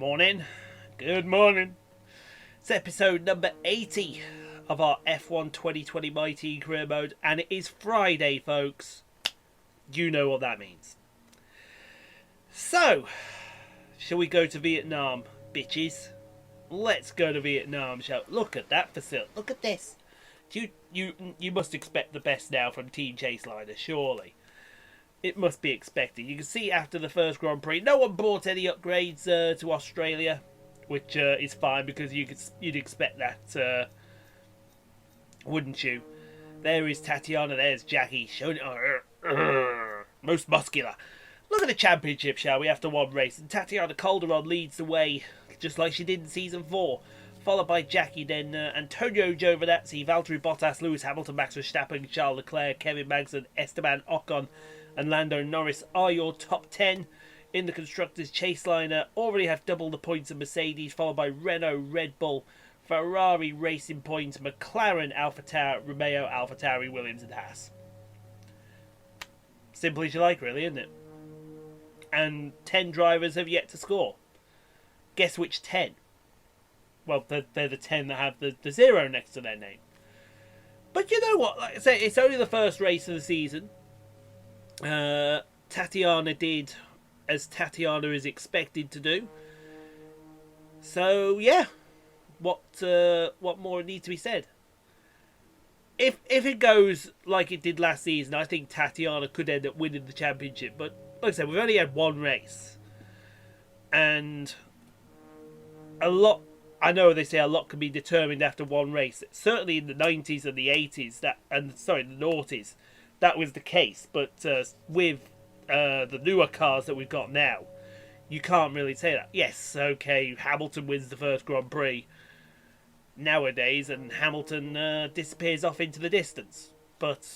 Morning. Good morning. It's episode number 80 of our F1 2020 Mighty Career Mode, and it is Friday, folks. You know what that means. So, shall we go to Vietnam, bitches? Let's go to Vietnam, shall we? Look at that facility. Look at this. You must expect the best now from Team Chaseliner, surely. It must be expected. You can see after the first Grand Prix, no one brought any upgrades to Australia, which is fine because you'd expect that, wouldn't you? There is Tatiana, there's Jackie, showing most muscular. Look at the championship, shall we, after one race. And Tatiana Calderon leads the way, just like she did in Season 4. Followed by Jackie, then Antonio Giovinazzi, Valtteri Bottas, Lewis Hamilton, Max Verstappen, Charles Leclerc, Kevin Magnussen, Esteban Ocon, and Lando Norris are your top 10. In the Constructors, Chaseliner already have double the points of Mercedes, followed by Renault, Red Bull, Ferrari, Racing Point, McLaren, AlphaTauri, Romeo, AlphaTauri, Williams and Haas. Simple as you like, really, isn't it? And 10 drivers have yet to score. Guess which 10? Well, they're the 10 that have the 0 next to their name. But you know what? Like I say, it's only the first race of the season. Tatiana did as Tatiana is expected to do. So yeah, what more needs to be said? If it goes like it did last season, I think Tatiana could end up winning the championship. But like I said, we've only had one race, and I know they say a lot can be determined after one race. Certainly in the 90s and the 80s, the noughties, that was the case. But with the newer cars that we've got now, you can't really say that. Yes, okay, Hamilton wins the first Grand Prix nowadays, and Hamilton disappears off into the distance. But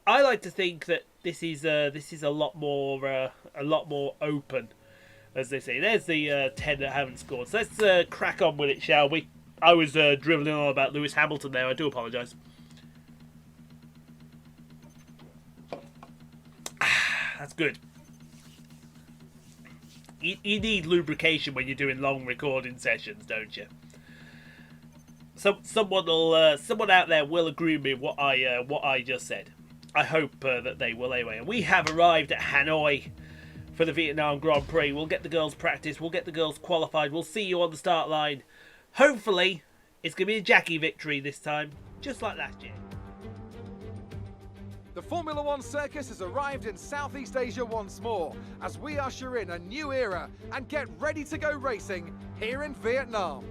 I like to think that this is a lot more open. As they say, there's the 10 that haven't scored. So let's crack on with it, shall we? I was dribbling on about Lewis Hamilton there. I do apologise. That's good. You need lubrication when you're doing long recording sessions, don't you? Someone out there will agree with me what I just said. I hope that they will anyway. And we have arrived at Hanoi for the Vietnam Grand Prix. We'll get the girls practice. We'll get the girls qualified. We'll see you on the start line. Hopefully, it's going to be a Jackie victory this time, just like last year. The Formula One circus has arrived in Southeast Asia once more as we usher in a new era and get ready to go racing here in Vietnam.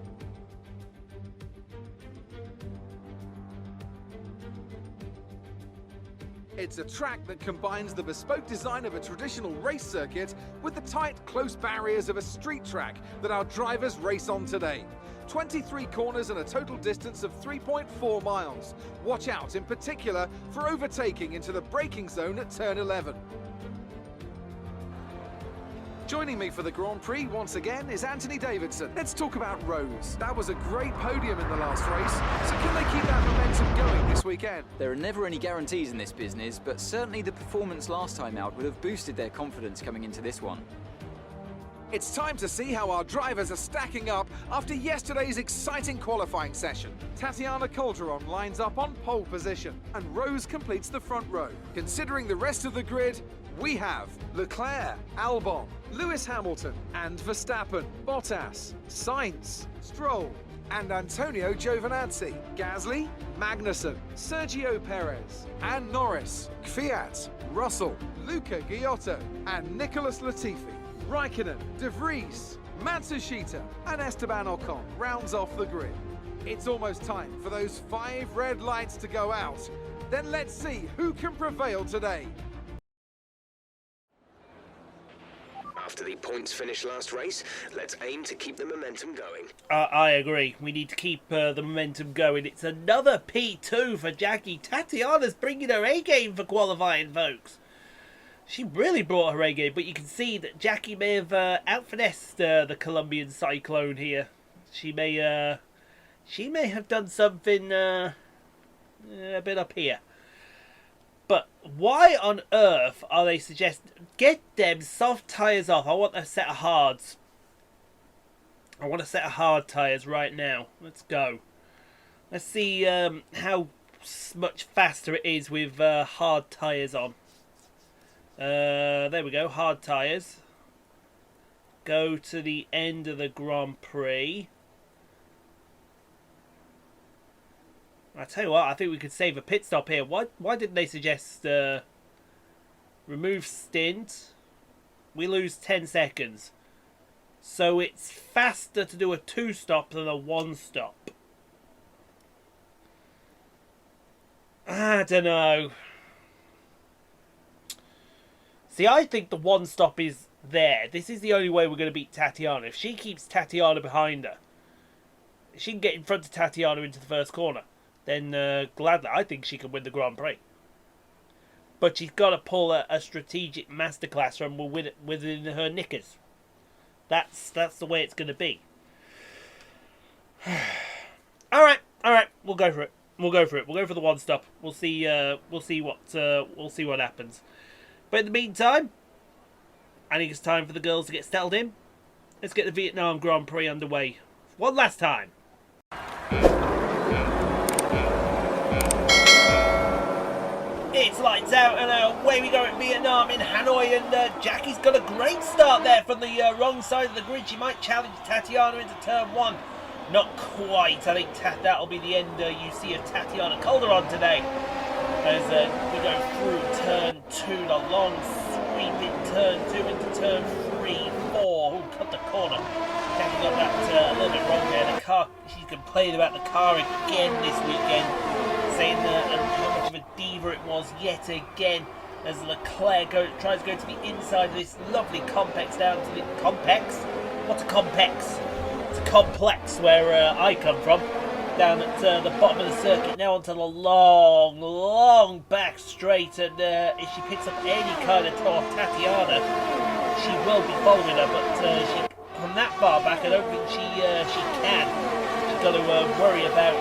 It's a track that combines the bespoke design of a traditional race circuit with the tight, close barriers of a street track that our drivers race on today. 23 corners and a total distance of 3.4 miles. Watch out in particular for overtaking into the braking zone at turn 11. Joining me for the Grand Prix once again is Anthony Davidson. Let's talk about Rose. That was a great podium in the last race, so can they keep that momentum going this weekend? There are never any guarantees in this business, but certainly the performance last time out would have boosted their confidence coming into this one. It's time to see how our drivers are stacking up after yesterday's exciting qualifying session. Tatiana Calderon lines up on pole position, and Rose completes the front row. Considering the rest of the grid, we have Leclerc, Albon, Lewis Hamilton, and Verstappen, Bottas, Sainz, Stroll, and Antonio Giovinazzi, Gasly, Magnussen, Sergio Perez, and Norris, Kvyat, Russell, Luca Giotto, and Nicholas Latifi. Raikkonen, De Vries, Matsushita, and Esteban Ocon rounds off the grid. It's almost time for those 5 red lights to go out. Then let's see who can prevail today. After the points finish last race, let's aim to keep the momentum going. I agree. We need to keep the momentum going. It's another P2 for Jackie. Tatiana's bringing her A-game for qualifying, folks. She really brought her A-game, but you can see that Jackie may have out-finessed the Colombian Cyclone here. She may have done something a bit up here. But why on earth are they suggesting... Get them soft tyres off. I want a set of hards. I want a set of hard tyres right now. Let's go. Let's see how much faster it is with hard tyres on. There we go, hard tyres. Go to the end of the Grand Prix. I tell you what, I think we could save a pit stop here. Why didn't they suggest remove stint? We lose 10 seconds. So it's faster to do a 2-stop than a 1-stop. I don't know. See, I think the 1-stop is there. This is the only way we're going to beat Tatiana. If she keeps Tatiana behind her, if she can get in front of Tatiana into the first corner, then gladly, I think she can win the Grand Prix. But she's got to pull a strategic masterclass from within her knickers. That's the way it's going to be. all right, we'll go for it. We'll go for the 1-stop. We'll see what happens. But in the meantime, I think it's time for the girls to get settled in. Let's get the Vietnam Grand Prix underway one last time. It's lights out and away we go at Vietnam in Hanoi, and Jackie's got a great start there from the wrong side of the grid. She might challenge Tatiana into turn 1. Not quite. I think that'll be the end you see of Tatiana Calderon today. As we go through turn 2, the long sweep in turn 2 into turn 3, 4. Ooh, cut the corner. Jackie got that a little bit wrong there. The car, she's complained about the car again this weekend, saying how much of a diva it was yet again. As Leclerc tries to go to the inside of this lovely complex down to the complex. What's a complex? It's a complex where I come from. Down at the bottom of the circuit, now onto the long back straight, and if she picks up any kind of tour of Tatiana, she will be following her, but she, from that far back, I don't think she can. She's got to worry about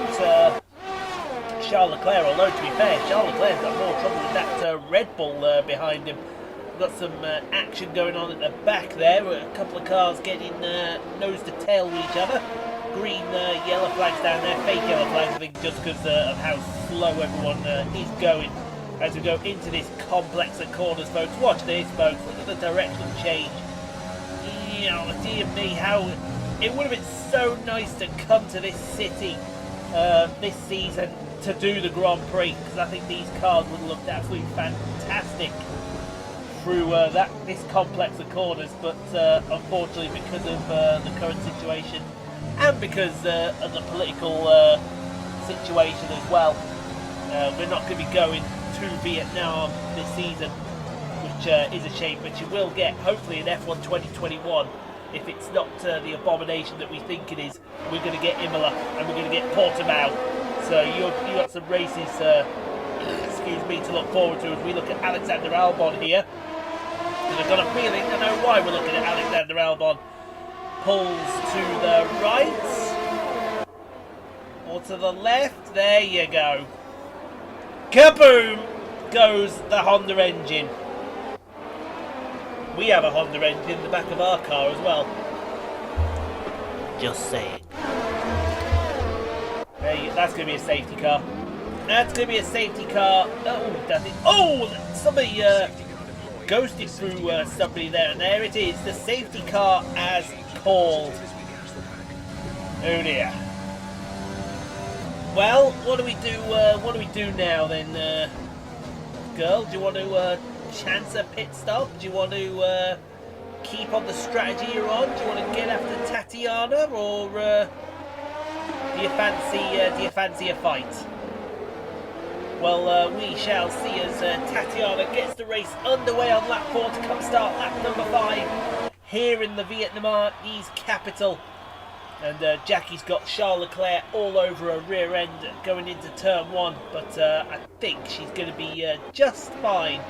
Charles Leclerc, although to be fair, Charles Leclerc's got more trouble with that Red Bull behind him. We've got some action going on at the back there, a couple of cars getting nose to tail with each other. Green, yellow flags down there, fake yellow flags, I think, just because of how slow everyone is going as we go into this complex of corners, folks. Watch this, folks. Look at the direction change. You know, dear me, how it would have been so nice to come to this city this season to do the Grand Prix, because I think these cars would have looked absolutely fantastic through this complex of corners, but unfortunately, because of the current situation, and because of the political situation as well, we're not going to be going to Vietnam this season, which is a shame, but you will get, hopefully, in F1 2021, if it's not the abomination that we think it is. We're going to get Imola, and we're going to get Portimao, so you got some races, excuse me, to look forward to as we look at Alexander Albon here. And I've got a feeling I know why we're looking at Alexander Albon. Pulls to the right or to the left. There you go. Kaboom goes the Honda engine. We have a Honda engine in the back of our car as well. Just saying. That's going to be a safety car. That's going to be a safety car. Oh, does it? Oh, somebody ghosted through somebody there, and there it is. The safety car as called. Oh dear. Well, what do we do? What do we do now then, girl? Do you want to chance a pit stop? Do you want to keep on the strategy you're on? Do you want to get after Tatiana, or do you fancy a fight? Well, we shall see as Tatiana gets the race underway on lap 4 to come start lap number 5 here in the Vietnamese capital. And Jackie's got Charles Leclerc all over her rear end going into turn 1, but I think she's going to be just fine.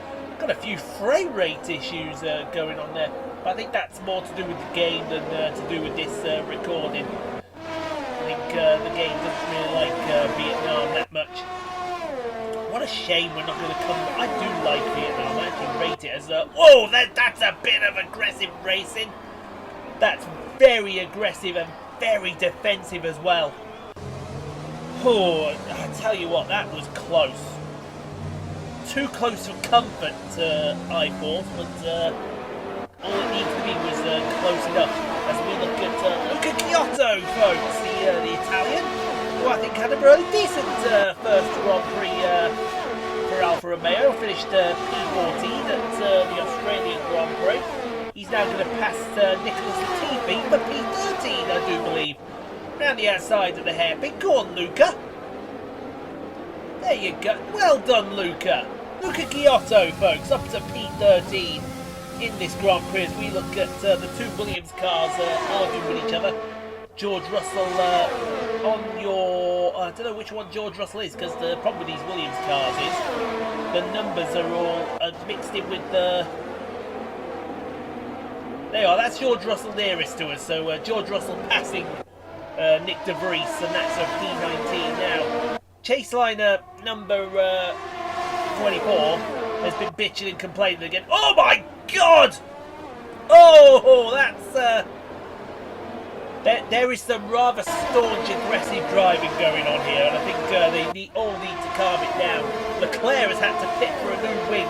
Got a few frame rate issues going on there, but I think that's more to do with the game than to do with this recording. I think the game doesn't really like Vietnam that much. What a shame we're not going to come. I do like Vietnam. I actually rate it as whoa, that's a bit of aggressive racing. That's very aggressive and very defensive as well. Oh, I tell you what, that was close. Too close for comfort, I thought, but all it needs to be was close enough. As we look at Luca Chiotto, folks, the Italian, who I think had a really decent first Grand Prix for Alfa Romeo. Finished P14 at the Australian Grand Prix. He's now going to pass Nicholas Latifi for P13, I do believe. Round the outside of the hairpin. Go on, Luca. There you go. Well done, Luca. Luca Chiotto, folks, up to P13 in this Grand Prix as we look at the two Williams cars arguing with each other. George Russell on your... I don't know which one George Russell is, because the problem with these Williams cars is the numbers are all mixed in with the... There you are, that's George Russell nearest to us, so George Russell passing Nick De Vries, and that's a P19 now. Chaseliner number 24 has been bitching and complaining again. Oh my God! Oh, that's... There is some rather staunch, aggressive driving going on here, and I think they all need to calm it down. Leclerc has had to pit for a new wing.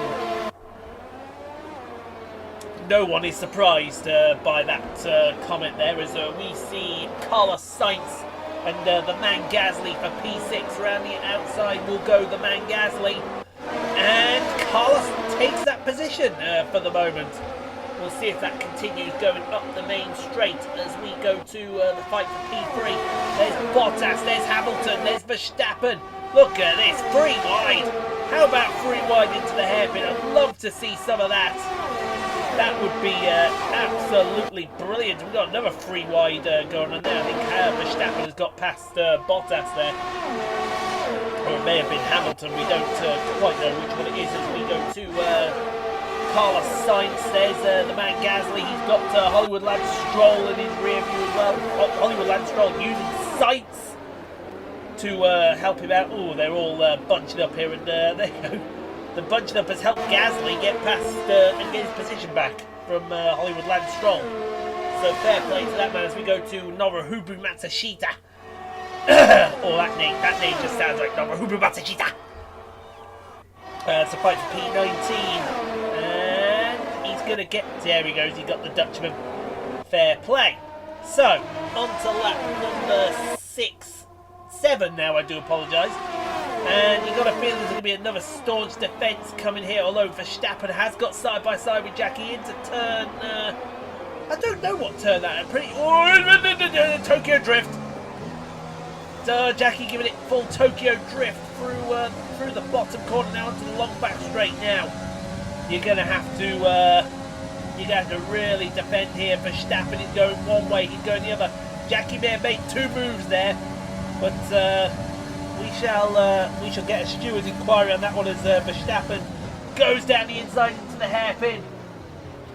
No one is surprised by that comment there, as we see Carlos Sainz and the man Gasly for P6. Around the outside will go the man Gasly, and Carlos takes that position for the moment. We'll see if that continues going up the main straight as we go to the fight for P3. There's Bottas, there's Hamilton, there's Verstappen. Look at this, 3 wide. How about 3 wide into the hairpin? I'd love to see some of that. That would be absolutely brilliant. We've got another 3 wide going on there. I think Verstappen has got past Bottas there. Or it may have been Hamilton. We don't quite know which one it is as we go to Carlos Sainz. There's the man Gasly. He's got Hollywood Lance Stroll in his rear view as well. Hollywood Lance Stroll using Sainz to help him out. Oh, they're all bunching up here, and there you go. The bunching up has helped Gasly get past and get his position back from Hollywood Lance Stroll. So fair play to that man as we go to Nobuhiro Matsushita. Oh, that name just sounds like Nobuhiro Matsushita. It's a fight for P19. And he's going to get... There he goes, he got the Dutchman. Fair play. So, on to lap number 7 now, I do apologise. And you got a feeling there's going to be another staunch defence coming here, although Verstappen has got side by side with Jackie into turn... I don't know what turn that is. Pretty... Oh, Tokyo Drift. So Jackie giving it full Tokyo Drift through the bottom corner now onto the long back straight now. You're going to have to really defend here. Verstappen is going one way, he's going the other. Jackie may have made 2 moves there, but we shall get a steward's inquiry on that one as Verstappen goes down the inside into the hairpin.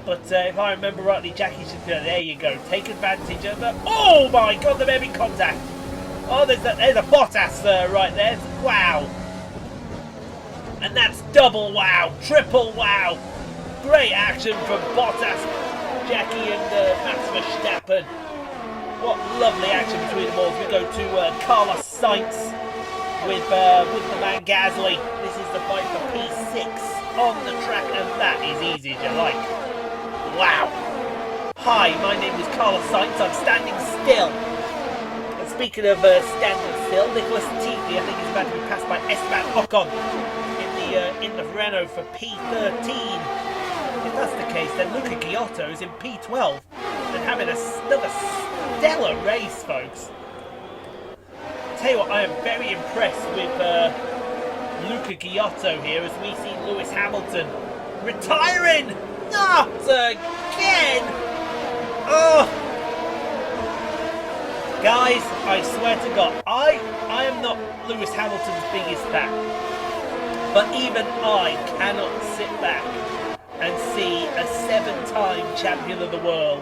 But if I remember rightly, Jackie should go. There you go. Take advantage of that. Oh my God, they're making contact. Oh, there's a Bottas right there. Wow. And that's double wow, triple wow. Great action from Bottas, Jackie and Max Verstappen. What lovely action between them all. We go to Carlos Sainz with the man Gasly. This is the fight for P6 on the track, and that is easy as you like. Wow. Hi, my name is Carlos Sainz. I'm standing still. And speaking of standing still, Nicholas Latifi, I think, is about to be passed by Esteban Ocon in the Renault for P13. If that's the case, then Luca Chiotto is in P12 and having another stellar race, folks. I'll tell you what, I am very impressed with Luca Chiotto here as we see Lewis Hamilton retiring. Not again! Oh! Guys, I swear to God, I am not Lewis Hamilton's biggest fan. But even I cannot sit back and see a 7-time champion of the world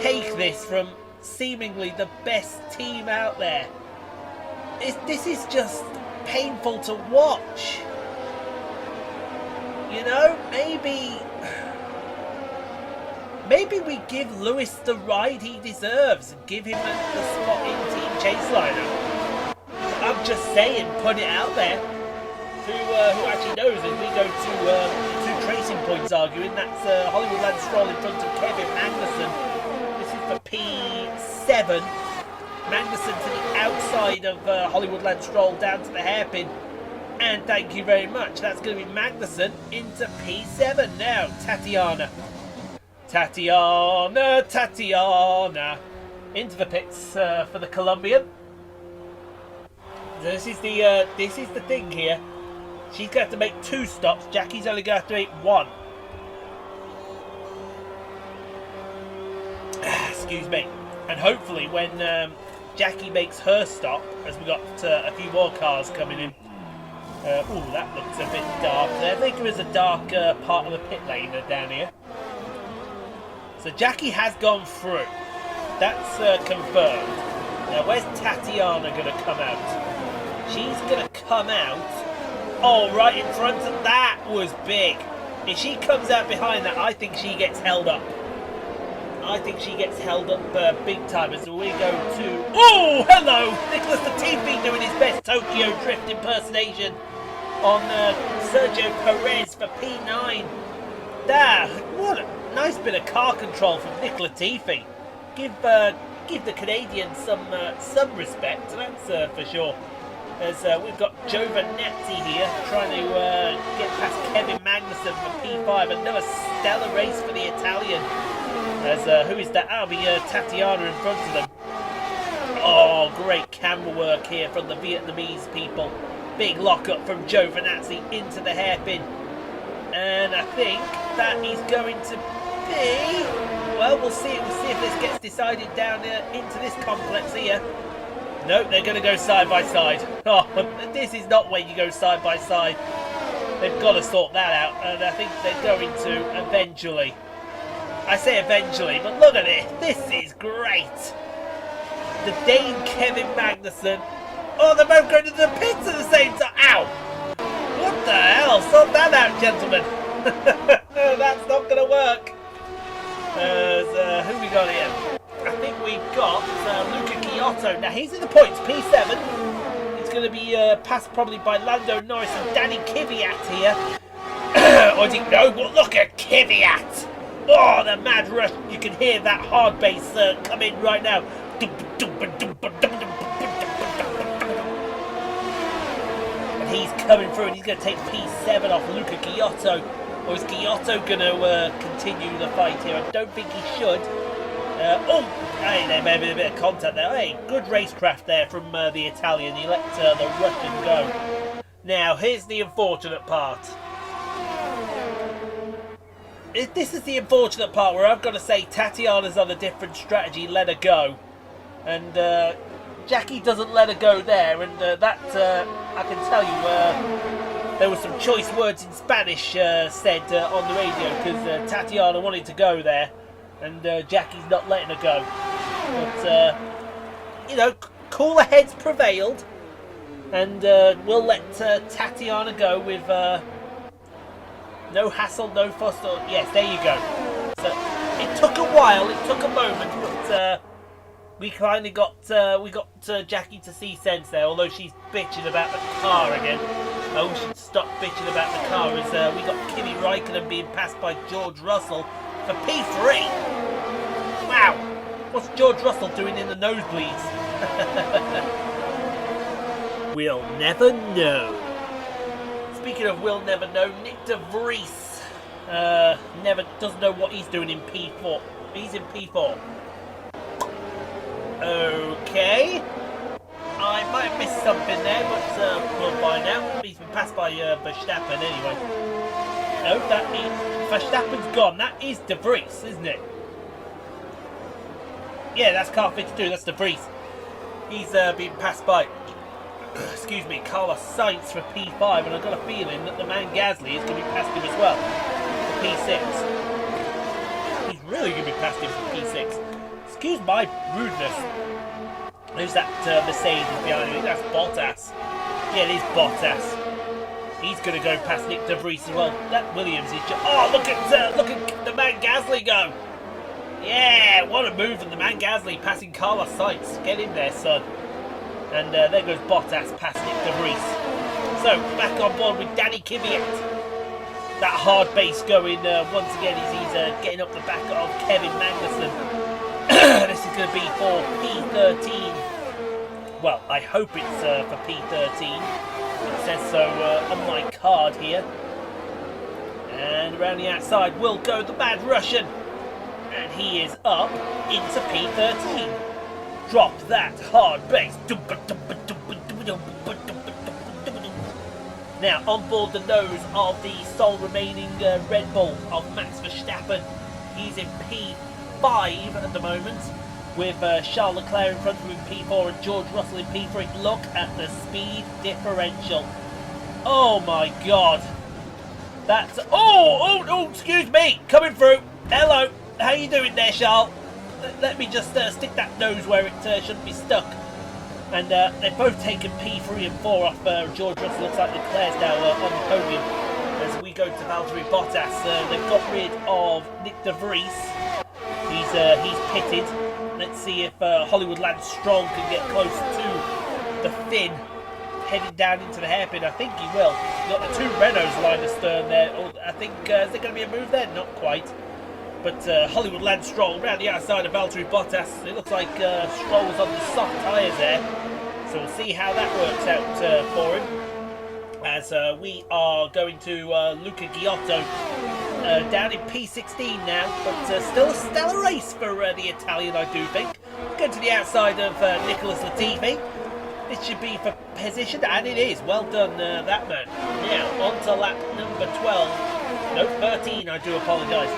take this from seemingly the best team out there. This is just painful to watch. You know, maybe maybe we give Lewis the ride he deserves and give him the spot in Team Chaseliner. I'm just saying, put it out there. Who actually knows as we go to two tracing points arguing. That's Hollywood Land Stroll in front of Kevin Magnussen. This is for P7. Magnussen to the outside of Hollywood Land Stroll down to the hairpin. And thank you very much. That's going to be Magnussen into P7 now. Tatiana. Tatiana. Into the pits for the Colombian. This is the thing here. She's going to have to make 2 stops. Jackie's only going to have to make 1. Excuse me. And hopefully when Jackie makes her stop, as we got a few more cars coming in. Ooh, that looks a bit dark there. I think there is a dark part of the pit lane down here. So Jackie has gone through. That's confirmed. Now where's Tatiana going to come out? She's going to come out. Oh, right in front of that was big. If she comes out behind that, I think she gets held up. I think she gets held up big time as we go to... Oh, hello! Nicholas Latifi doing his best Tokyo Drift impersonation on Sergio Perez for P9. There, what a nice bit of car control from Nick Latifi. Give the Canadians some respect, that's for sure. As we've got Giovinazzi here trying to get past Kevin Magnussen for P5. Another stellar race for the Italian. As who is that? That'll be Tatiana in front of them. Oh, great camera work here from the Vietnamese people. Big lockup from Giovinazzi into the hairpin. And I think that is going to be... Well, we'll see. We'll see if this gets decided down into this complex here. No, they're going to go side by side. Oh, this is not when you go side by side. They've got to sort that out, and I think they're going to eventually. I say eventually, but look at it. This is great. The Dane Kevin Magnussen. Oh, they're both going to the pits at the same time. Ow! What the hell? Sort that out, gentlemen. That's not going to work. Who we got here? I think we've got Luca Giotto. Now he's in the points, P7. He's going to be passed probably by Lando Norris and Danny Kvyat here. Or do you know? Well, look at Kvyat. Oh, the mad rush. You can hear that hard bass come in right now. And he's coming through and he's going to take P7 off Luca Giotto. Or is Giotto going to continue the fight here? I don't think he should. Hey, there may be a bit of contact there. Hey, good racecraft there from the Italian. He let the Russian go. Now, here's the unfortunate part. This is the unfortunate part where I've got to say Tatiana's on a different strategy, let her go. And Jackie doesn't let her go there. And that, I can tell you, there were some choice words in Spanish said on the radio because Tatiana wanted to go there. And Jackie's not letting her go. But, you know, cooler heads prevailed. And we'll let Tatiana go with no hassle, no fuss. Yes, there you go. So it took a while, it took a moment, but we finally got Jackie to see sense there. Although she's bitching about the car again. Oh, we should stop bitching about the car as we got Kimi Raikkonen being passed by George Russell for P3. Wow, what's George Russell doing in the nosebleeds? We'll never know. Speaking of we'll never know, Nick De Vries doesn't know what he's doing in P4. He's in P4. Okay. I might have missed something there, but we'll find out. He's been passed by Verstappen anyway. No, that means Verstappen's gone. That is De Vries, isn't it? Yeah, that's car 52. That's De Vries. He's been passed by, excuse me, Carlos Sainz for P5, and I've got a feeling that the man Gasly is going to be past him as well for P6. He's really going to be past him for P6. Excuse my rudeness. Who's that Mercedes behind me? That's Bottas. Yeah, it is Bottas. He's going to go past Nick De Vries as well. That Williams is just... Oh, look at the man Gasly go. Yeah, what a move from the man Gasly passing Carlos Sainz. Get in there, son. And there goes Bottas past Nick de Vries. So, back on board with Danny Kvyat. That hard base going once again as he's getting up the back of Kevin Magnussen. This is going to be for P13. Well, I hope it's for P13. It says so on my card here. And around the outside will go the Mad Russian. And he is up into P13. Drop that hard base. Now on board the nose of the sole remaining Red Bull of Max Verstappen. He's in P5 at the moment, with Charles Leclerc in front of him in P4 and George Russell in P3. Look at the speed differential. Oh my god. That's... Oh, excuse me. Coming through. Hello. How you doing there, Charles? Let me just stick that nose where it shouldn't be stuck. And they've both taken P3 and 4 off George Russell. Looks like Leclerc's now on the podium. As we go to Valtteri Bottas, they've got rid of Nick de Vries. He's pitted. Let's see if Hollywood Lance Stroll can get close to the fin, heading down into the hairpin. I think he will. He's got the two Renaults lined astern there. I think is there going to be a move there? Not quite. But Hollywood Lance Stroll round the outside of Valtteri Bottas. It looks like Stroll was on the soft tyres there. So we'll see how that works out for him. As we are going to Luca Giotto down in P16 now. But still a stellar race for the Italian, I do think. Going to the outside of Nicholas Latifi. This should be for position, and it is. Well done, that man. Now, on to lap number 12. No, 13, I do apologise.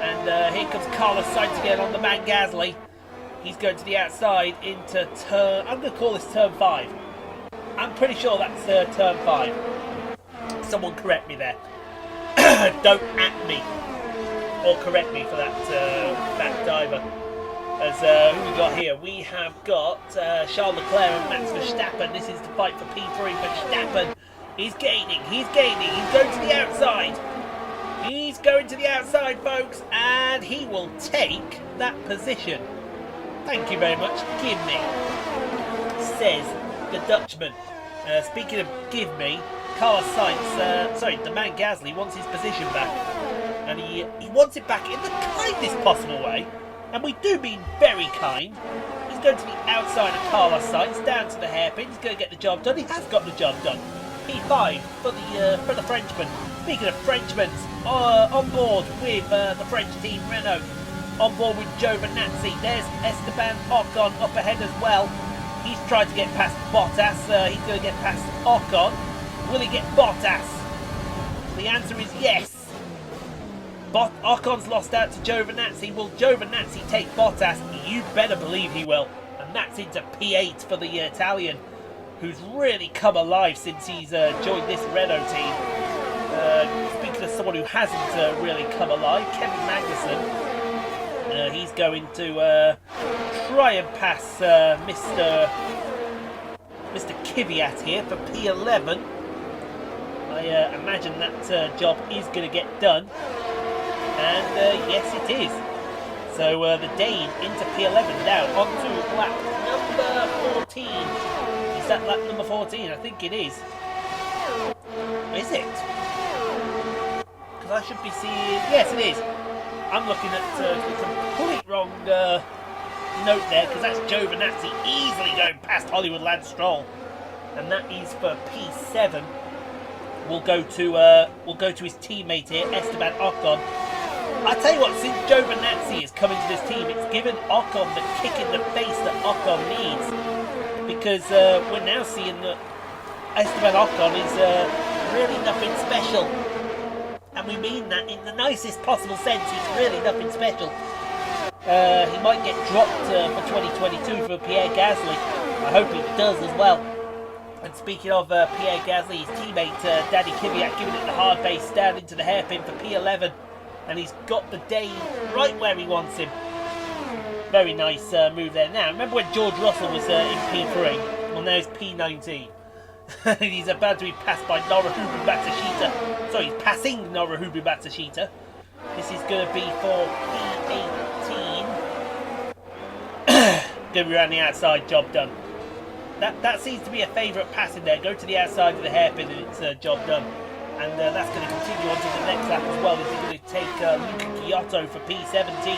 And here comes Carlos Sainz again on the man Gasly. He's going to the outside into turn... I'm going to call this turn 5. I'm pretty sure that's turn 5. Someone correct me there. Don't at me. Or correct me for that back diver. As who we got here? We have got Charles Leclerc and Max Verstappen. This is the fight for P3. Verstappen is gaining. He's gaining. He's going to the outside. He's going to the outside, folks, and he will take that position. Thank you very much. Give me, says the Dutchman. Speaking of give me, Carlos Sainz, the man Gasly wants his position back. And he wants it back in the kindest possible way. And we do mean very kind. He's going to the outside of Carlos Sainz, down to the hairpin. He's going to get the job done. He has got the job done. P5 for the Frenchman. Speaking of Frenchmen, on board with the French team Renault. On board with Giovinazzi. There's Esteban Ocon up ahead as well. He's tried to get past Bottas. He's going to get past Ocon. Will he get Bottas? The answer is yes. Ocon's lost out to Giovinazzi. Will Giovinazzi take Bottas? You better believe he will. And that's into P8 for the Italian, who's really come alive since he's joined this Renault team. Speaking of someone who hasn't really come alive, Kevin Magnussen. He's going to try and pass Mr. Kvyat here for P11. I imagine that job is going to get done. And yes, it is. So the Dane into P11 now, onto lap number 14. Is that lap number 14? I think it is. Is it? Because I should be seeing... Yes, it is. I'm looking at the complete wrong note there, because that's Giovinazzi easily going past Hollywood Lance Stroll. And that is for P7. We'll go to his teammate here, Esteban Ocon. I tell you what, since Giovinazzi is coming to this team, it's given Ocon the kick in the face that Ocon needs. Because we're now seeing that Esteban Ocon is really nothing special. And we mean that in the nicest possible sense. He's really nothing special. He might get dropped for 2022 for Pierre Gasly. I hope he does as well. And speaking of Pierre Gasly, his teammate Danny Kvyat giving it the hard base down into the hairpin for P11. And he's got the Dane right where he wants him. Very nice move there. Now, remember when George Russell was in P3? Well, now he's P19. He's about to be passed by Naruhito Matsushita. Sorry, he's passing Naruhito Matsushita. This is going to be for P18. going to be around the outside, job done. That seems to be a favourite pass in there. Go to the outside of the hairpin and it's job done. And that's going to continue on to the next lap as well. Is he going to take Luca Giotto for P17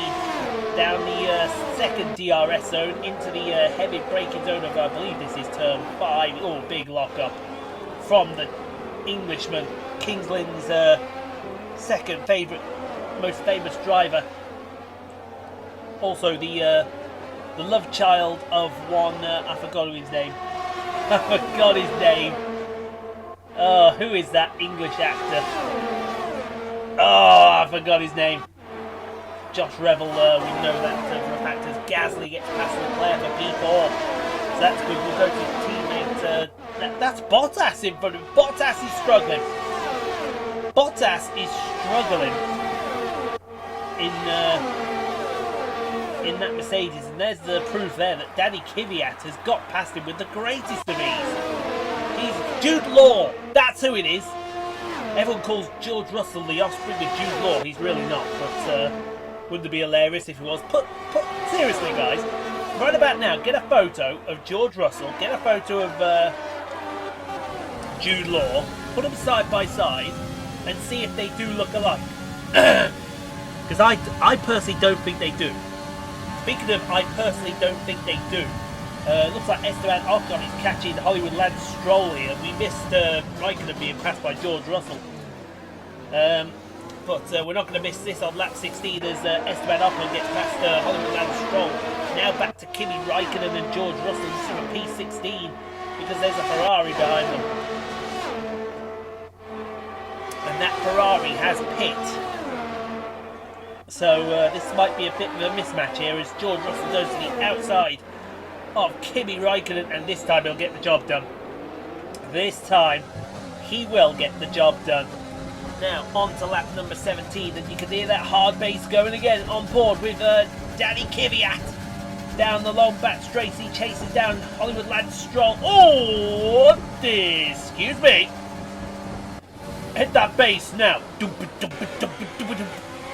down the second DRS zone into the heavy braking zone of, I believe this is turn 5. Oh, big lock-up from the Englishman, Kingsland's second favourite, most famous driver. Also the love child of one, I forgot his name. I forgot his name. Oh, who is that English actor? Oh, I forgot his name. Josh Revel, we know that for a fact, as Gasly gets past Leclerc for P4. So that's good. We'll go to teammate. That's Bottas in front of him. Bottas is struggling. Bottas is struggling in that Mercedes, and there's the proof there that Danny Kvyat has got past him with the greatest of ease. He's Jude Law, that's who it is. Everyone calls George Russell the offspring of Jude Law. He's really not, but wouldn't it be hilarious if he was? Seriously, guys, right about now, get a photo of George Russell, get a photo of Jude Law, put them side by side, and see if they do look alike. Because I personally don't think they do. Speaking of, I personally don't think they do. Looks like Esteban Ocon is catching Hollywood Lance Stroll here. We missed Raikkonen being passed by George Russell. But we're not going to miss this on lap 16 as Esteban Ocon gets past Hollywood Lance Stroll. Now back to Kimi Raikkonen and George Russell. This is a P16 because there's a Ferrari behind them. And that Ferrari has pit. So this might be a bit of a mismatch here as George Russell goes to the outside of Kimi Raikkonen, and this time he'll get the job done. This time he will get the job done. Now on to lap number 17, and you can hear that hard bass going again on board with Danny Kvyat. Down the long back straight, he chases down Hollywood Lance Stroll. Oh, excuse me. Hit that bass now.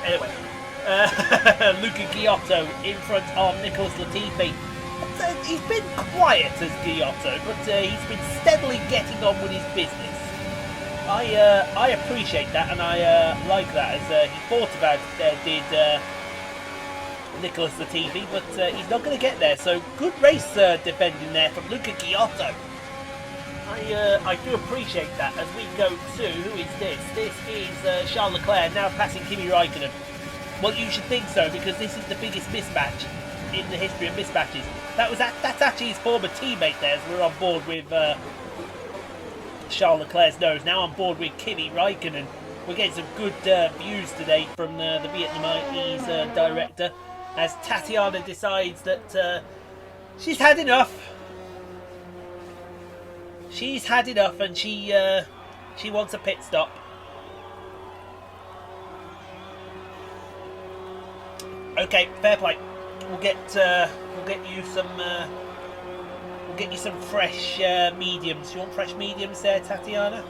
Anyway. Luca Giotto in front of Nicholas Latifi. He's been quiet as Giotto, but he's been steadily getting on with his business. I appreciate that, and I like that, as he thought about did Nicholas Latifi, but he's not going to get there. So good race defending there from Luca Giotto. I do appreciate that. As we go to, who is this? This is Charles Leclerc now passing Kimi Raikkonen. Well, you should think so, because this is the biggest mismatch in the history of mismatches. That's actually his former teammate there, as we're on board with Charles Leclerc's nose. Now on board with Kimi Raikkonen. We're getting some good views today from the Vietnamese director, as Tatiana decides that she's had enough. She's had enough, and she wants a pit stop. Okay, fair play. We'll get you some fresh mediums. You want fresh mediums there, Tatiana?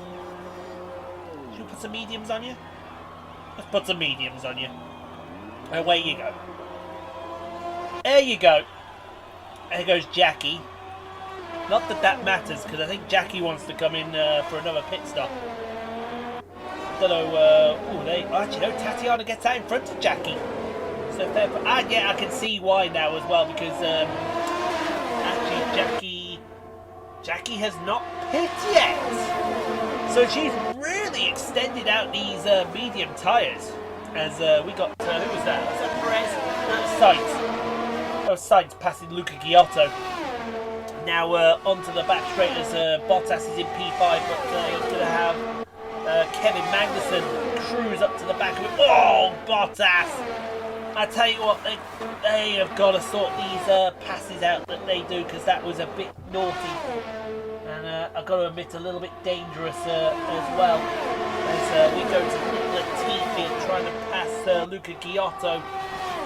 Should we put some mediums on you? Let's put some mediums on you. Away you go. There you go. There goes Jackie. Not that matters, because I think Jackie wants to come in for another pit stop. I don't know. Actually, no. Tatiana gets out in front of Jackie. So yeah, I can see why now as well, because actually Jackie has not pit yet. So she's really extended out these medium tyres. As we got, who was that? Was that Perez? That was Sainz. That was Sainz passing Luca Giotto. Now onto the back straight as Bottas is in P5, but he's going to have Kevin Magnussen cruise up to the back of it. Oh, Bottas! I tell you what, they have got to sort these passes out that they do, because that was a bit naughty, and I've got to admit a little bit dangerous as well. As we go to Nick Latifi trying to pass Luca Giotto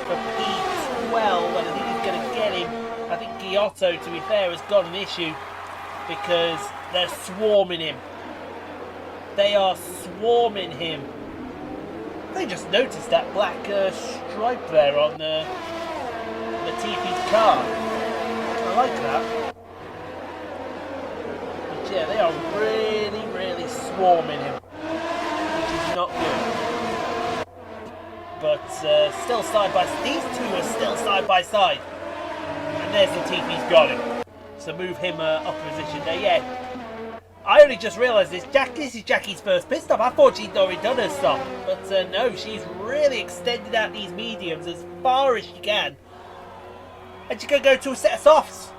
for P12, and I think he's going to get him. I think Giotto, to be fair, has got an issue because they're swarming him. They are swarming him. They just noticed that black stripe there on Latifi's car. I like that. But yeah, they are really, really swarming him, which is not good. But still side by side. These two are still side by side. And there's Latifi's got him. So move him up a position there. Yeah. I only just realised this. This is Jackie's first pit stop. I thought she'd already done her stop. But no, she's really extended out these mediums as far as she can. And she's going to go to a set of softs.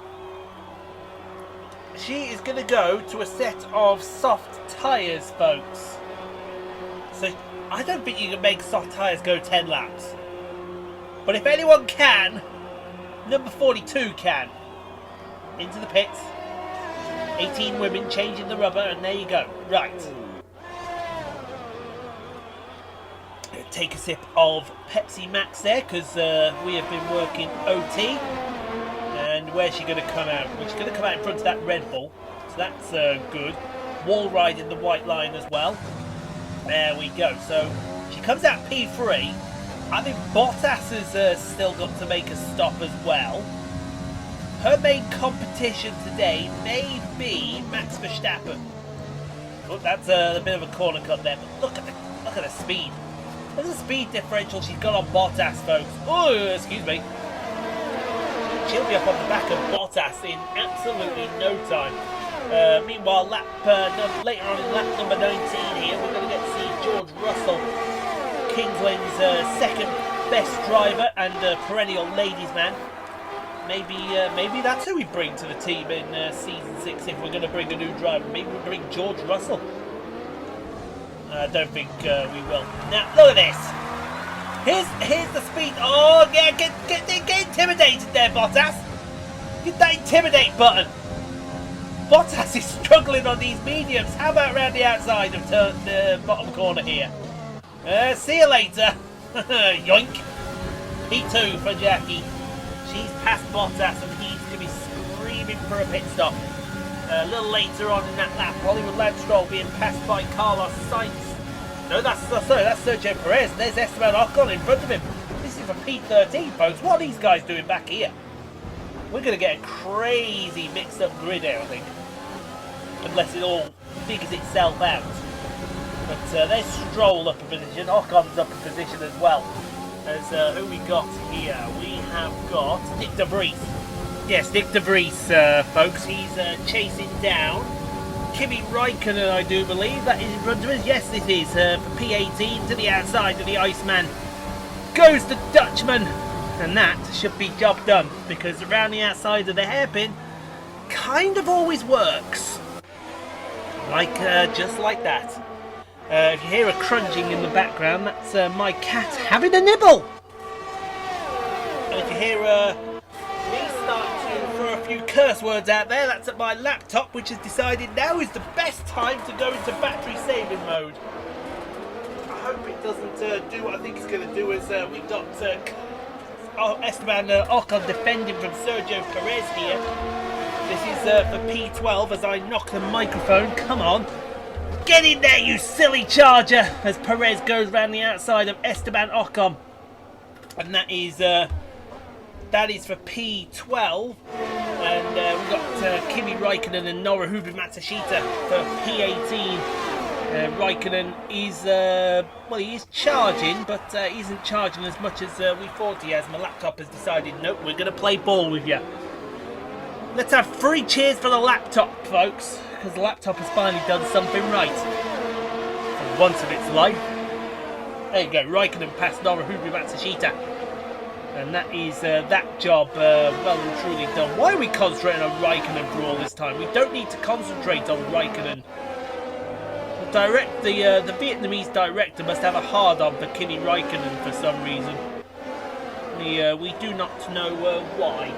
She is going to go to a set of soft tyres, folks. So I don't think you can make soft tyres go 10 laps. But if anyone can, number 42 can. Into the pits. 18 women changing the rubber, and there you go. Right. Take a sip of Pepsi Max there, because we have been working OT. And where's she going to come out? Well, she's going to come out in front of that Red Bull. So that's good. Wall riding the white line as well. There we go. So she comes out P3. I think Bottas has still got to make a stop as well. Her main competition today may be Max Verstappen. Oh, that's a bit of a corner cut there, but look at the speed. There's a speed differential she's got on Bottas, folks. Oh, excuse me. She'll be up on the back of Bottas in absolutely no time. Meanwhile, later on in lap number 19 here, we're going to get to see George Russell, Kingsland's second best driver and perennial ladies' man. Maybe that's who we bring to the team in season 6 if we're going to bring a new driver. Maybe we bring George Russell. I don't think we will. Now look at this. Here's the speed. Oh yeah, get intimidated there, Bottas. Get that intimidate button. Bottas is struggling on these mediums. How about around the outside of the bottom corner here? See you later. Yoink. P2 for Jackie. She's past Bottas and he's going to be screaming for a pit stop. A little later on in that lap, Hollywood Landstroll being passed by Carlos Sainz. No, that's Sergio Perez. There's Esteban Ocon in front of him. This is for P13, folks. What are these guys doing back here? We're going to get a crazy mixed-up grid here, I think. Unless it all figures itself out. But there's Stroll up a position. Ocon's up a position as well. As who we got here? We have got Nick de Vries. Yes, Nick de Vries, folks. He's chasing down Kimi Räikkönen, I do believe. That is in front of us. Yes, it is. For P18 to the outside of the Iceman. Goes the Dutchman. And that should be job done. Because around the outside of the hairpin kind of always works. Like, just like that. If you hear a crunching in the background, that's my cat having a nibble. And if you hear me start to throw a few curse words out there, that's at my laptop, which has decided now is the best time to go into battery saving mode. I hope it doesn't do what I think it's going to do, as we've got Esteban Ocon defending from Sergio Perez here. This is for P12 as I knock the microphone. Come on. Get in there, you silly charger! As Perez goes round the outside of Esteban Ocon. And that is for P12. And we've got Kimi Räikkönen and Naruhito Matsushita for P18. Räikkönen is, he is charging, but he isn't charging as much as we thought he has. My laptop has decided, nope, we're going to play ball with you. Let's have 3 cheers for the laptop, folks. Because the laptop has finally done something right. For once of its life. There you go, Räikkönen past Naruhito Matsushita. And that is that job well and truly done. Why are we concentrating on Räikkönen for all this time? We don't need to concentrate on Räikkönen. The Vietnamese director must have a hard-on for Kimi Räikkönen for some reason. We do not know why.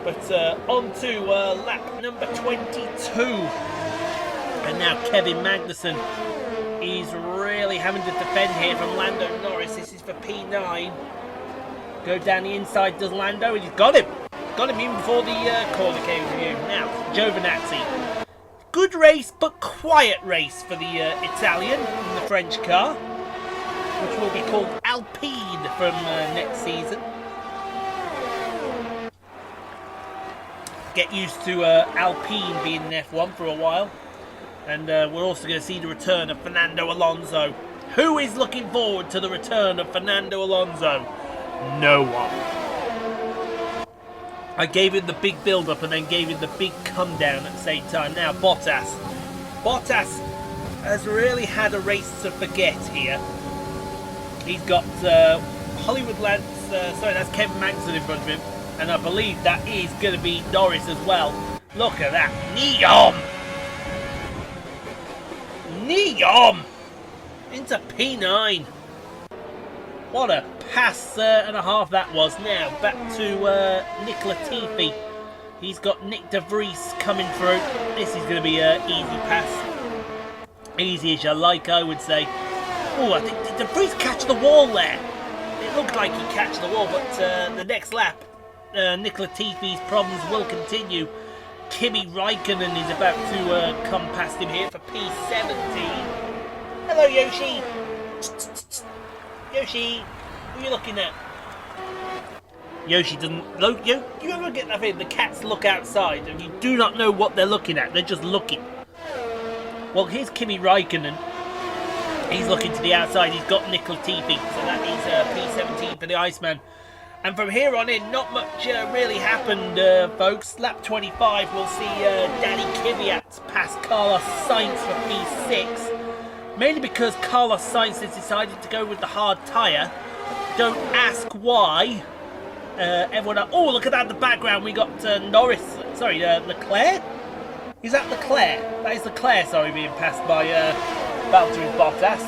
But on to lap number 22. And now Kevin Magnussen is really having to defend here from Lando Norris. This is for P9. Go down the inside, does Lando, and he's got him. Got him even before the corner came to view. Now, Giovinazzi. Good race, but quiet race for the Italian in the French car, which will be called Alpine from next season. get used to Alpine being in F1 for a while. And we're also going to see the return of Fernando Alonso. Who is looking forward to the return of Fernando Alonso? No one. I gave him the big build-up and then gave him the big come-down at the same time. Now, Bottas. Bottas has really had a race to forget here. He's got Hollywood Lance, that's Kevin Magnussen in front of him. And I believe that is going to be Norris as well. Look at that. Neon! Neon! Into P9. What a pass and a half that was. Now back to Nick Latifi. He's got Nick De Vries coming through. This is going to be an easy pass. Easy as you like, I would say. Oh, I think did De Vries catch the wall there? It looked like he catched the wall, but the next lap, Nick Latifi's problems will continue. Kimi Raikkonen is about to come past him here for P17. Hello, Yoshi. Yoshi, who are you looking at? Yoshi doesn't. You ever get that thing? The cats look outside and you do not know what they're looking at. They're just looking. Well, here's Kimi Raikkonen. He's looking to the outside. He's got Nick Latifi, so that is P17 for the Iceman. And from here on in, not much really happened, folks. Lap 25, we'll see Danny Kvyat pass Carlos Sainz for P6. Mainly because Carlos Sainz has decided to go with the hard tyre. Don't ask why. Everyone... Oh, look at that in the background. We got Norris... Sorry, Leclerc? Is that Leclerc? That is Leclerc, sorry, being passed by Valtteri Bottas.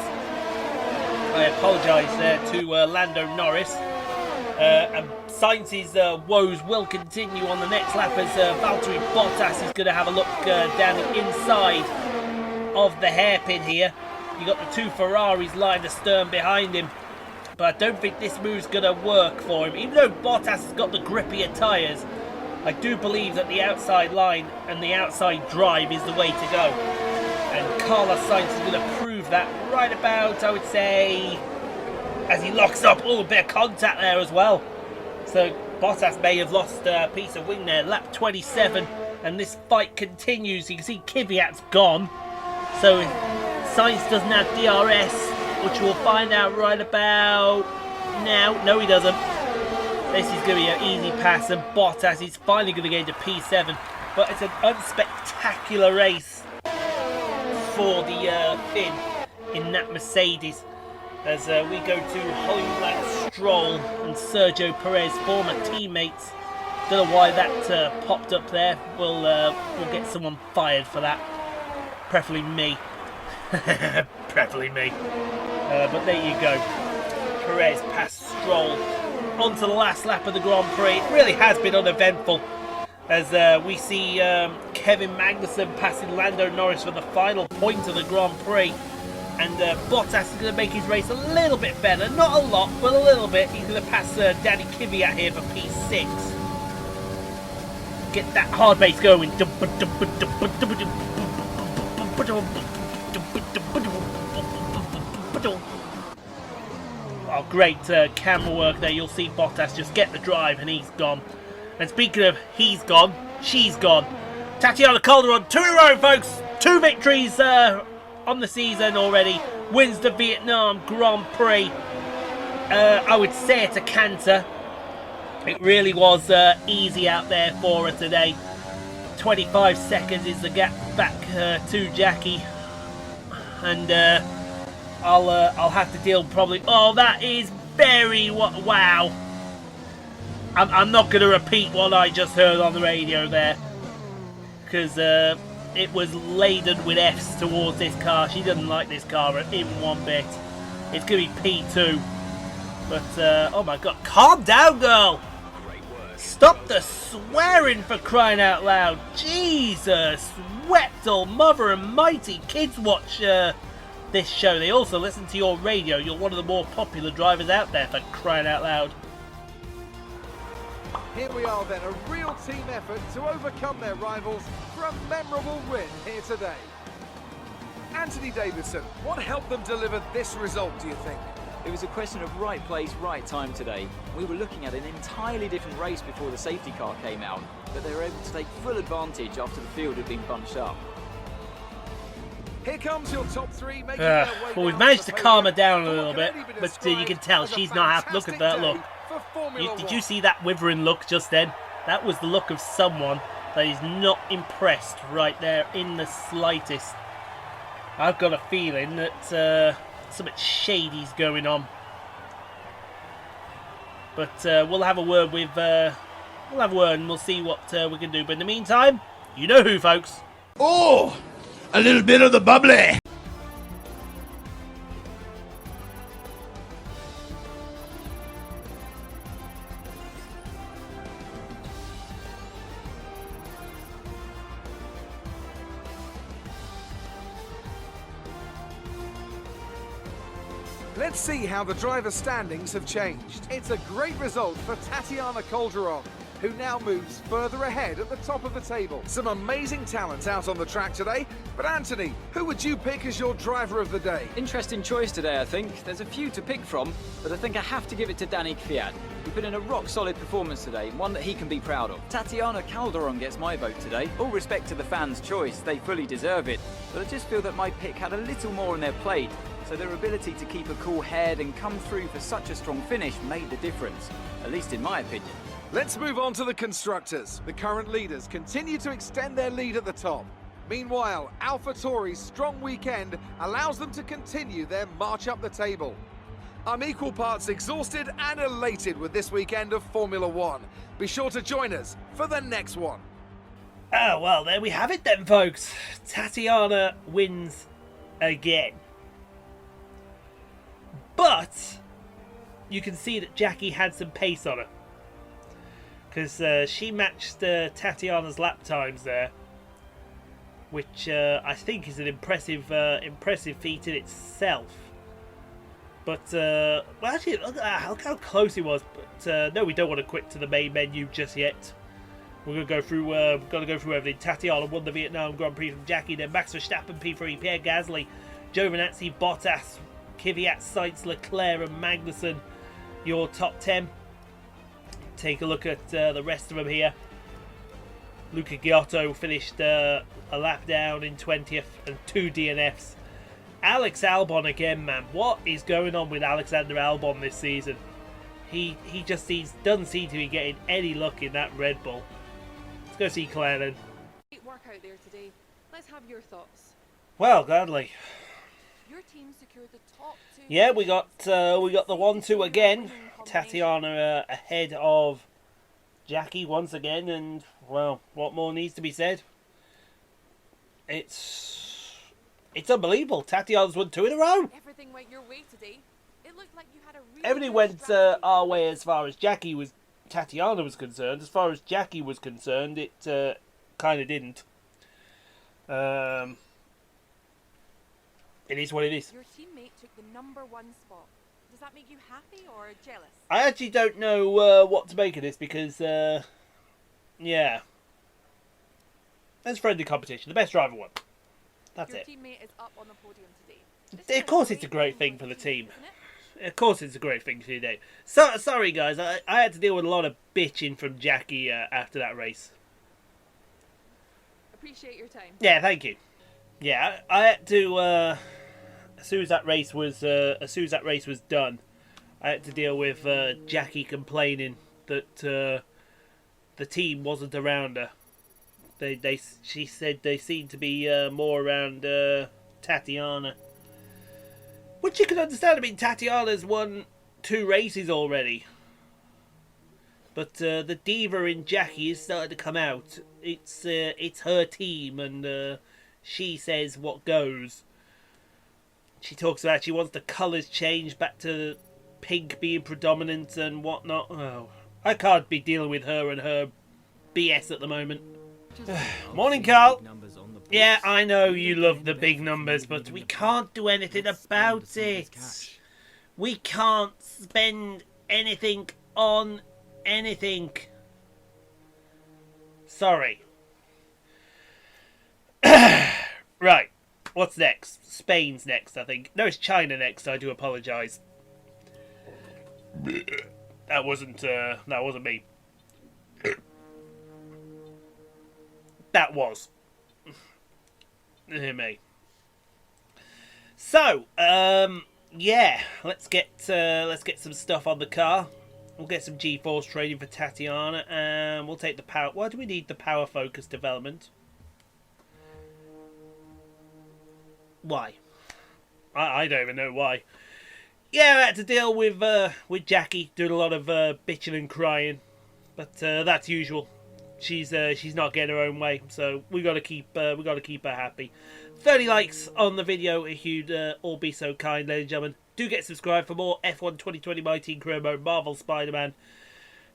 I apologise there to Lando Norris. And Sainz's woes will continue on the next lap as Valtteri Bottas is going to have a look down the inside of the hairpin here. You got the two Ferraris lying astern behind him, but I don't think this move's going to work for him. Even though Bottas has got the grippier tyres, I do believe that the outside line and the outside drive is the way to go. And Carlos Sainz is going to prove that right about, I would say, as he locks up. Oh, a bit of contact there as well. So Bottas may have lost a piece of wing there. Lap 27, and this fight continues. You can see Kvyat's gone. So Sainz doesn't have DRS, which we'll find out right about now. No, he doesn't. This is going to be an easy pass, and Bottas is finally going to get into P7. But it's an unspectacular race for the Finn in that Mercedes. As we go to Hollywood Lance Stroll and Sergio Perez, former teammates. Don't know why that popped up there. We'll get someone fired for that. Preferably me. Preferably me. But there you go. Perez past Stroll. On to the last lap of the Grand Prix. It really has been uneventful. As we see Kevin Magnussen passing Lando Norris for the final point of the Grand Prix. And Bottas is going to make his race a little bit better. Not a lot, but a little bit. He's going to pass Danny Kvyat here for P6. Get that hard base going. Oh, great camera work there. You'll see Bottas just get the drive and he's gone. And speaking of he's gone, she's gone. Tatiana Calderon, 2 in a row, folks. 2 victories on the season already. Wins the Vietnam Grand Prix. I would say it's a canter. It really was easy out there for her today. 25 seconds is the gap back to Jackie. And I'll have to deal probably... Oh, that is very... Wow. I'm not going to repeat what I just heard on the radio there. Because it was laden with F's towards this car. She doesn't like this car in one bit. It's going to be P2. But, oh my god. Calm down, girl! Stop the swearing, for crying out loud. Jesus! Wetzel, mother and mighty. Kids watch this show. They also listen to your radio. You're one of the more popular drivers out there, for crying out loud. Here we are then, a real team effort to overcome their rivals for a memorable win here today. Anthony Davidson, what helped them deliver this result, do you think? It was a question of right place, right time today. We were looking at an entirely different race before the safety car came out, but they were able to take full advantage after the field had been bunched up. Here comes your top three. Making their way Well, we've down managed the to calm her podium down a for what little can bit, only be but you can described tell as a she's not happy. Look at that fantastic look. day for Formula Did you One. see that withering look just then? That was the look of someone that is not impressed right there in the slightest. I've got a feeling that something shady's going on. But we'll have a word with and we'll see what we can do. But in the meantime, you know who, folks. Oh, a little bit of the bubbly. Let's see how the driver standings have changed. It's a great result for Tatiana Calderon, who now moves further ahead at the top of the table. Some amazing talent out on the track today, but Anthony, who would you pick as your driver of the day? Interesting choice today, I think. There's a few to pick from, but I think I have to give it to Danny Kvyat. He put in a rock-solid performance today, one that he can be proud of. Tatiana Calderon gets my vote today. All respect to the fans' choice, they fully deserve it, but I just feel that my pick had a little more on their plate, so their ability to keep a cool head and come through for such a strong finish made the difference, at least in my opinion. Let's move on to the constructors. The current leaders continue to extend their lead at the top. Meanwhile, AlphaTauri's strong weekend allows them to continue their march up the table. I'm equal parts exhausted and elated with this weekend of Formula One. Be sure to join us for the next one. Oh, well, there we have it then, folks. Tatiana wins again. But you can see that Jackie had some pace on her. Because she matched Tatiana's lap times there. Which I think is an impressive feat in itself. But, well, actually, look how close it was. But, no, we don't want to quit to the main menu just yet. We're going to go through everything. Tatiana won the Vietnam Grand Prix from Jackie. Then Max Verstappen, P3, Pierre Gasly, Giovinazzi, Bottas, Kvyat, Sainz, Leclerc and Magnussen, your top 10. Take a look at the rest of them here. Luca Giotto finished a lap down in 20th and 2 DNFs. Alex Albon again, man. What is going on with Alexander Albon this season? He just doesn't seem to be getting any luck in that Red Bull. Let's go see Claire then. Great work out there today. Let's have your thoughts. Well, gladly. Your team secured the top two. Yeah, we got the 1-2 again. Tatiana ahead of Jackie once again, and well, what more needs to be said? It's unbelievable. Tatiana's won 2 in a row. Everything went your way today. It looked like you had a really Everything good went strategy. our way as far as Tatiana was concerned. As far as Jackie was concerned, it kind of didn't. It is what it is. Your teammate took the #1 spot. Does that make you happy or jealous? I actually don't know what to make of this because, yeah. There's friendly competition. The best driver won. That's Your it. teammate is up on the podium today. This Of course is it's a great thing for the you, team. isn't it? Of course it's a great thing to do. So, sorry guys, I had to deal with a lot of bitching from Jackie after that race. Appreciate your time. Yeah, thank you. Yeah, I had to, as soon as that race was done, I had to deal with Jackie complaining that the team wasn't around her. She said they seemed to be more around Tatiana. Which you can understand. I mean, Tatiana's won 2 races already. But the diva in Jackie is starting to come out. It's her team, and she says what goes. She talks about she wants the colours changed back to pink being predominant and whatnot. Oh, I can't be dealing with her and her BS at the moment. Morning, Carl. Yeah, I know you love the big numbers, but we can't do anything about it. We can't spend anything on anything. Sorry. Right, what's next? Spain's next, I think. No, it's China next, I do apologise. That wasn't me. That was me. So, yeah, let's get some stuff on the car. We'll get some G-force training for Tatiana, and we'll take the power. Why do we need the power focus development? Why? I don't even know why. Yeah, I had to deal with Jackie doing a lot of bitching and crying, but that's usual. She's not getting her own way, so we gotta keep her happy. 30 likes on the video if you'd all be so kind, ladies and gentlemen. Do get subscribed for more F1 2020 My Team Career Mode, Marvel Spider-Man,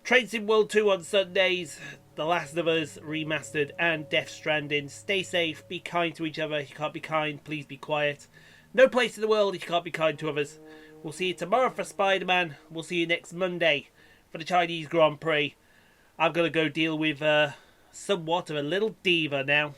Train Sim World 2 on Sundays, The Last of Us Remastered, and Death Stranding. Stay safe, be kind to each other. If you can't be kind, please be quiet. No place in the world if you can't be kind to others. We'll see you tomorrow for Spider-Man. We'll see you next Monday for the Chinese Grand Prix. I'm going to go deal with somewhat of a little diva now.